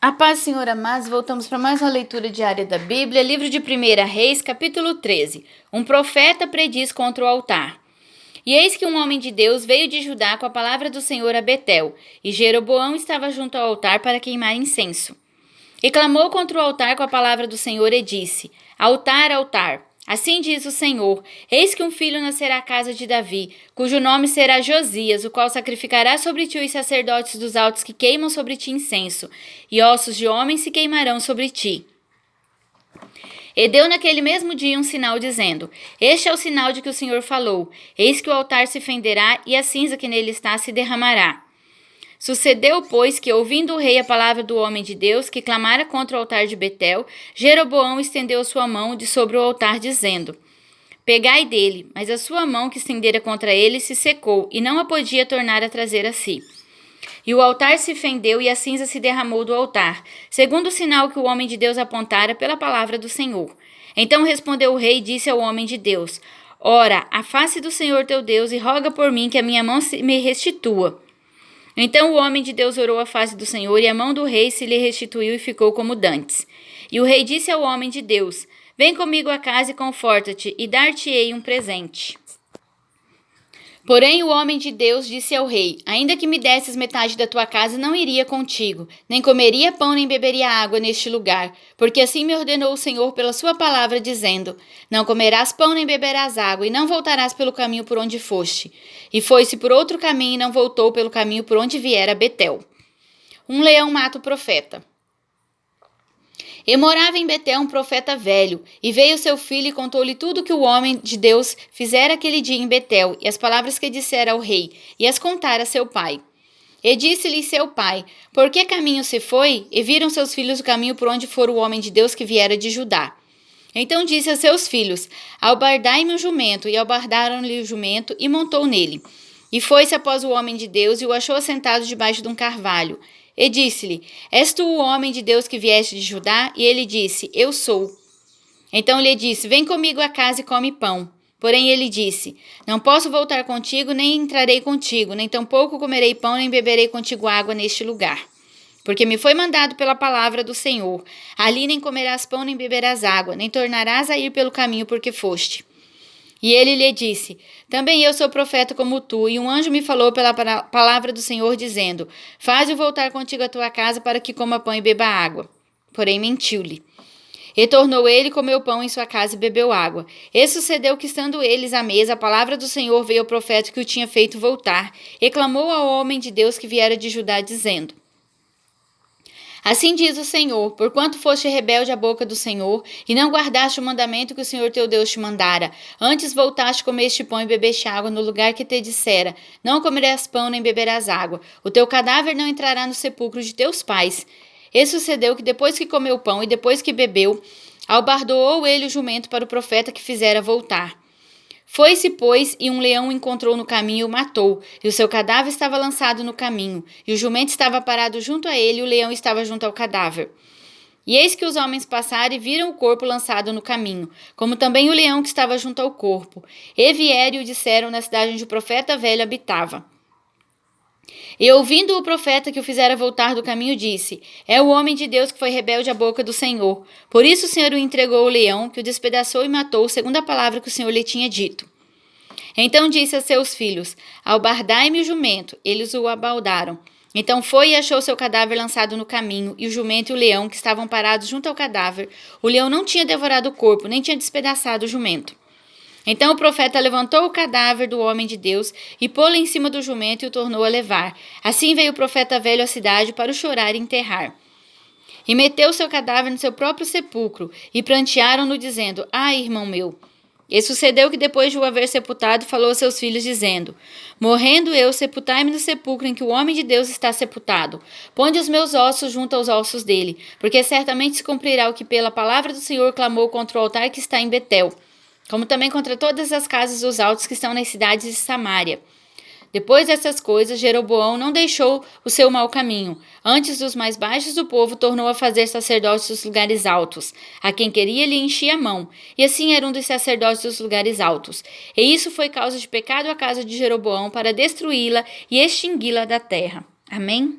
A paz, Senhor amados, voltamos para mais uma leitura diária da Bíblia, livro de 1 Reis, capítulo 13. Um profeta prediz contra o altar. E eis que um homem de Deus veio de Judá com a palavra do Senhor a Betel, e Jeroboão estava junto ao altar para queimar incenso. E clamou contra o altar com a palavra do Senhor e disse: Altar, altar! Assim diz o Senhor: eis que um filho nascerá à casa de Davi, cujo nome será Josias, o qual sacrificará sobre ti os sacerdotes dos altos que queimam sobre ti incenso, e ossos de homens se queimarão sobre ti. E deu naquele mesmo dia um sinal, dizendo: Este é o sinal de que o Senhor falou: eis que o altar se fenderá e a cinza que nele está se derramará. Sucedeu, pois, que, ouvindo o rei a palavra do homem de Deus, que clamara contra o altar de Betel, Jeroboão estendeu sua mão de sobre o altar, dizendo: Pegai dele. Mas a sua mão que estendera contra ele se secou, e não a podia tornar a trazer a si. E o altar se fendeu, e a cinza se derramou do altar, segundo o sinal que o homem de Deus apontara pela palavra do Senhor. Então respondeu o rei e disse ao homem de Deus: Ora, a face do Senhor teu Deus, e roga por mim que a minha mão me restitua. Então o homem de Deus orou à face do Senhor, e a mão do rei se lhe restituiu e ficou como dantes. E o rei disse ao homem de Deus: Vem comigo a casa e conforta-te, e dar-te-ei um presente. Porém o homem de Deus disse ao rei: Ainda que me desses metade da tua casa, não iria contigo, nem comeria pão nem beberia água neste lugar, porque assim me ordenou o Senhor pela sua palavra, dizendo: Não comerás pão nem beberás água, e não voltarás pelo caminho por onde foste. E foi-se por outro caminho e não voltou pelo caminho por onde viera Betel. Um leão mata o profeta. E morava em Betel um profeta velho, e veio seu filho e contou-lhe tudo que o homem de Deus fizera aquele dia em Betel, e as palavras que dissera ao rei, e as contara a seu pai. E disse-lhe seu pai: Por que caminho se foi? E viram seus filhos o caminho por onde fora o homem de Deus que viera de Judá. Então disse a seus filhos: Albardai-me um jumento, e albardaram-lhe o jumento, e montou nele. E foi-se após o homem de Deus, e o achou assentado debaixo de um carvalho. E disse-lhe: És tu o homem de Deus que vieste de Judá? E ele disse: Eu sou. Então lhe disse: Vem comigo a casa e come pão. Porém ele disse: Não posso voltar contigo, nem entrarei contigo, nem tampouco comerei pão, nem beberei contigo água neste lugar. Porque me foi mandado pela palavra do Senhor: Ali nem comerás pão, nem beberás água, nem tornarás a ir pelo caminho por que foste. E ele lhe disse: Também eu sou profeta como tu, e um anjo me falou pela palavra do Senhor, dizendo: Faze-o voltar contigo à tua casa para que coma pão e beba água. Porém mentiu-lhe. E tornou ele, comeu pão em sua casa e bebeu água. E sucedeu que, estando eles à mesa, a palavra do Senhor veio ao profeta que o tinha feito voltar, e clamou ao homem de Deus que viera de Judá, dizendo: Assim diz o Senhor: porquanto foste rebelde à boca do Senhor, e não guardaste o mandamento que o Senhor teu Deus te mandara, antes voltaste, comeste pão e bebeste água no lugar que te dissera: não comerás pão nem beberás água, o teu cadáver não entrará no sepulcro de teus pais. E sucedeu que, depois que comeu pão e depois que bebeu, albardoou ele o jumento para o profeta que fizera voltar. Foi-se, pois, e um leão o encontrou no caminho e o matou, e o seu cadáver estava lançado no caminho, e o jumento estava parado junto a ele, e o leão estava junto ao cadáver. E eis que os homens passaram e viram o corpo lançado no caminho, como também o leão que estava junto ao corpo, e vieram e o disseram na cidade onde o profeta velho habitava. E ouvindo o profeta que o fizera voltar do caminho, disse: É o homem de Deus que foi rebelde à boca do Senhor. Por isso o Senhor o entregou ao leão, que o despedaçou e matou, segundo a palavra que o Senhor lhe tinha dito. Então disse a seus filhos: Albardai-me o jumento. Eles o abaldaram. Então foi e achou seu cadáver lançado no caminho, e o jumento e o leão, que estavam parados junto ao cadáver. O leão não tinha devorado o corpo, nem tinha despedaçado o jumento. Então o profeta levantou o cadáver do homem de Deus e pô-lo em cima do jumento e o tornou a levar. Assim veio o profeta velho à cidade para o chorar e enterrar. E meteu seu cadáver no seu próprio sepulcro, e prantearam-no, dizendo: Ai, irmão meu! E sucedeu que, depois de o haver sepultado, falou a seus filhos, dizendo: Morrendo eu, sepultai-me no sepulcro em que o homem de Deus está sepultado. Ponde os meus ossos junto aos ossos dele, porque certamente se cumprirá o que pela palavra do Senhor clamou contra o altar que está em Betel, como também contra todas as casas dos altos que estão nas cidades de Samaria. Depois dessas coisas, Jeroboão não deixou o seu mau caminho. Antes dos mais baixos do povo, tornou a fazer sacerdotes dos lugares altos. A quem queria lhe enchia a mão. E assim era um dos sacerdotes dos lugares altos. E isso foi causa de pecado à casa de Jeroboão, para destruí-la e extingui-la da terra. Amém?